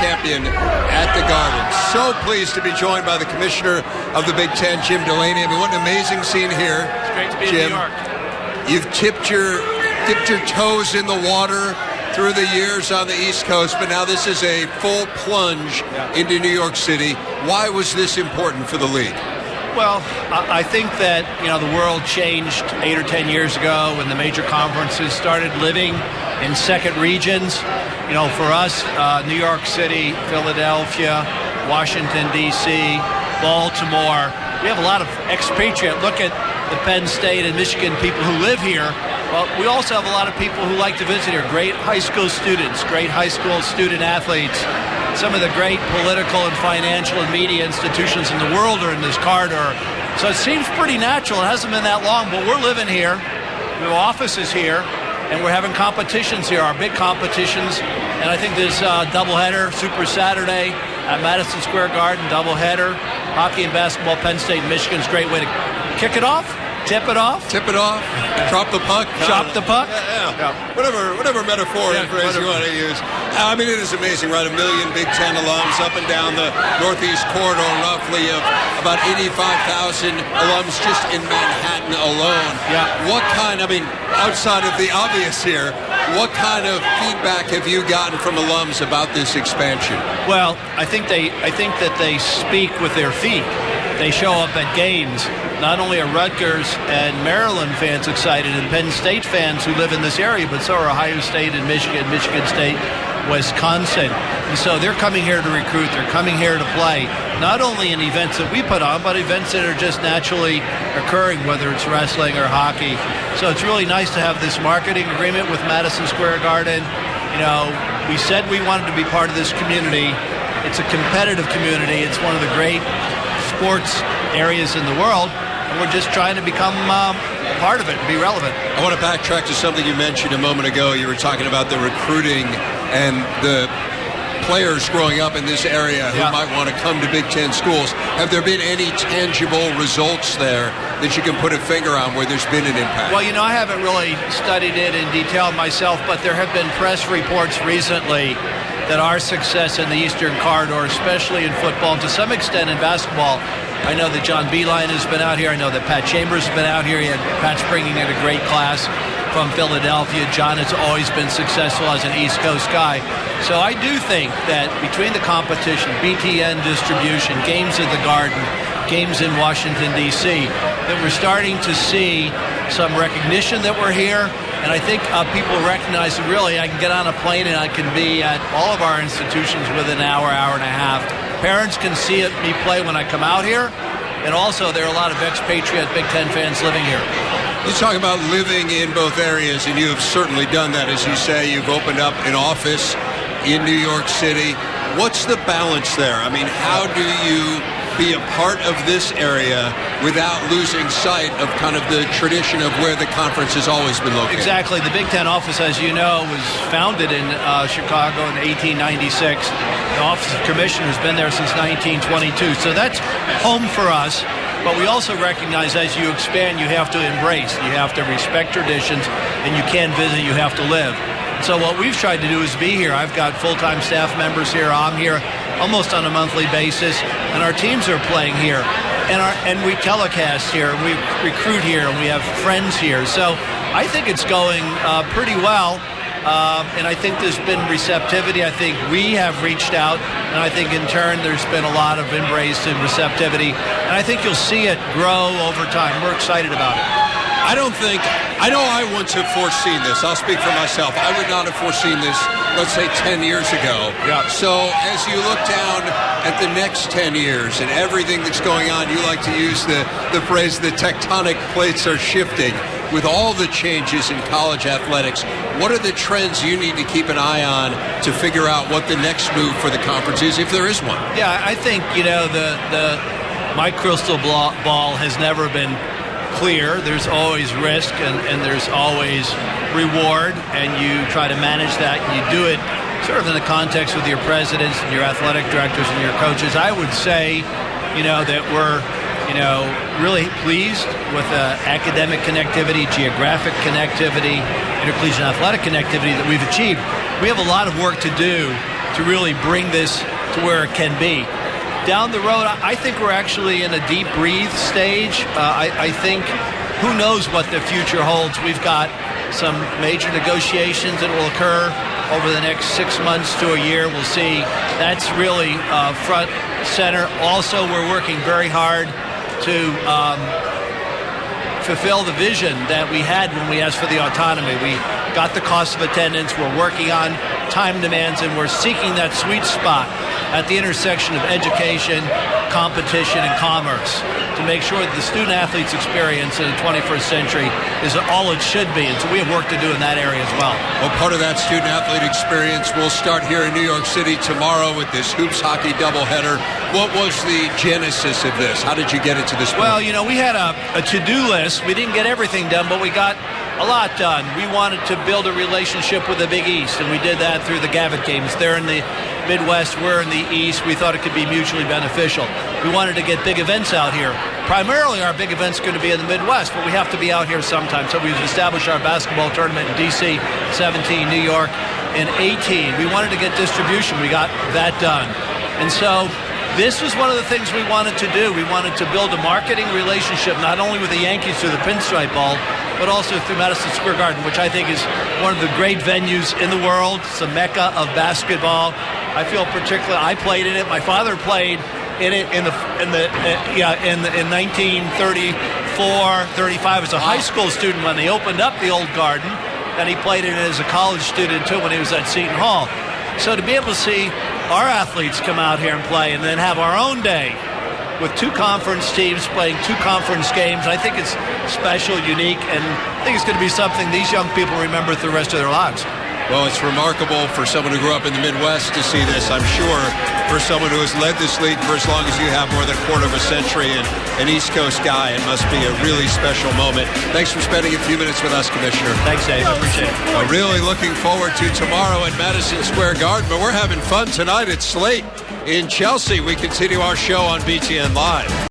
champion at the Garden. So pleased to be joined by the Commissioner of the Big Ten, Jim Delany. I mean, what an amazing scene here. It's great to be Jim, in New York. You've dipped your toes in the water through the years on the East Coast, but now this is a full plunge into New York City. Why was this important for the league? Well, I think that, the world changed 8 or 10 years ago when the major conferences started living in second regions. For us, New York City, Philadelphia, Washington, D.C., Baltimore, we have a lot of expatriate. Look at the Penn State and Michigan people who live here. Well, we also have a lot of people who like to visit here. Great high school students, great high school student athletes. Some of the great political and financial and media institutions in the world are in this corridor. So it seems pretty natural. It hasn't been that long, but we're living here. We have offices here, and we're having competitions here, our big competitions. And I think this doubleheader, Super Saturday at Madison Square Garden, doubleheader, hockey and basketball, Penn State, Michigan's a great way to kick it off. Tip it off. Drop the puck. Drop the puck. Yeah. Whatever metaphor and phrase you want to use. I mean, it is amazing, right? 1 million Big Ten alums up and down the Northeast corridor, roughly of about 85,000 alums just in Manhattan alone. Yeah. Outside of the obvious here, what kind of feedback have you gotten from alums about this expansion? Well, I think that they speak with their feet. They show up at games. Not only are Rutgers and Maryland fans excited and Penn State fans who live in this area, but so are Ohio State and Michigan State, Wisconsin. And so they're coming here to recruit. They're coming here to play, not only in events that we put on, but events that are just naturally occurring, whether it's wrestling or hockey. So it's really nice to have this marketing agreement with Madison Square Garden. We said we wanted to be part of this community. It's a competitive community. It's one of the great sports areas in the world, and we're just trying to become part of it and be relevant. I want to backtrack to something you mentioned a moment ago. You were talking about the recruiting and the players growing up in this area who might want to come to Big Ten schools. Have there been any tangible results there that you can put a finger on where there's been an impact? Well, I haven't really studied it in detail myself, but there have been press reports recently that our success in the Eastern Corridor, especially in football, and to some extent in basketball. I know that John Beilein has been out here. I know that Pat Chambers has been out here. Pat's bringing in a great class from Philadelphia. John has always been successful as an East Coast guy. So I do think that between the competition, BTN distribution, games at the Garden, games in Washington, D.C., that we're starting to see some recognition that we're here. And I think people recognize that really I can get on a plane and I can be at all of our institutions within an hour, hour and a half. Parents can see me play when I come out here. And also there are a lot of expatriate Big Ten fans living here. You talk about living in both areas, and you have certainly done that. As you say, you've opened up an office in New York City. What's the balance there? I mean, how do you be a part of this area without losing sight of kind of the tradition of where the conference has always been located? Exactly. The Big Ten office, as you know, was founded in Chicago in 1896. The Office of Commissioner has been there since 1922. So that's home for us. But we also recognize as you expand, you have to embrace. You have to respect traditions, and you can't visit, you have to live. So what we've tried to do is be here. I've got full-time staff members here. I'm here almost on a monthly basis, and our teams are playing here. And we telecast here, we recruit here, and we have friends here. So I think it's going pretty well. And I think there's been receptivity. I think we have reached out, and I think in turn there's been a lot of embrace and receptivity. And I think you'll see it grow over time. We're excited about it. I know I wouldn't have foreseen this. I'll speak for myself. I would not have foreseen this, let's say, 10 years ago. Yeah. So as you look down at the next 10 years and everything that's going on, you like to use the phrase, the tectonic plates are shifting. With all the changes in college athletics, what are the trends you need to keep an eye on to figure out what the next move for the conference is, if there is one? Yeah, I think, my crystal ball has never been clear. There's always risk and there's always reward, and you try to manage that, and you do it sort of in the context with your presidents and your athletic directors and your coaches. I would say, that we're, really pleased with academic connectivity, geographic connectivity, intercollegiate athletic connectivity that we've achieved. We have a lot of work to do to really bring this to where it can be. Down the road, I think we're actually in a deep breathe stage. I think who knows what the future holds. We've got some major negotiations that will occur over the next 6 months to a year. We'll see. That's really front center. Also, we're working very hard to fulfill the vision that we had when we asked for the autonomy. We got the cost of attendance. We're working on time demands, and we're seeking that sweet spot at the intersection of education, competition, and commerce to make sure that the student-athlete's experience in the 21st century is all it should be. And so we have work to do in that area as well. Well, part of that student-athlete experience will start here in New York City tomorrow with this hoops hockey doubleheader. What was the genesis of this? How did you get it to this point? Well, we had a to-do list. We didn't get everything done, but we got a lot done. We wanted to build a relationship with the Big East, and we did that through the Gavitt games. They're in the Midwest, we're in the East. We thought it could be mutually beneficial. We wanted to get big events out here. Primarily, our big event's going to be in the Midwest, but we have to be out here sometime. So we've established our basketball tournament in D.C., 17, New York, in 18. We wanted to get distribution. We got that done. And so this was one of the things we wanted to do. We wanted to build a marketing relationship, not only with the Yankees through the Pinstripe Bowl, but also through Madison Square Garden, which I think is one of the great venues in the world. It's a mecca of basketball. I feel particularly, I played in it. My father played in it in 1934, 35 as a high school student when they opened up the old Garden, and he played in it as a college student too when he was at Seton Hall. So to be able to see our athletes come out here and play, and then have our own day with two conference teams playing two conference games, I think it's special, unique, and I think it's going to be something these young people remember through the rest of their lives. Well, it's remarkable for someone who grew up in the Midwest to see this, I'm sure. For someone who has led this league for as long as you have, more than a quarter of a century, and an East Coast guy, it must be a really special moment. Thanks for spending a few minutes with us, Commissioner. Thanks, Dave. I appreciate it. Well, really looking forward to tomorrow at Madison Square Garden, but we're having fun tonight at Slate in Chelsea. We continue our show on BTN Live.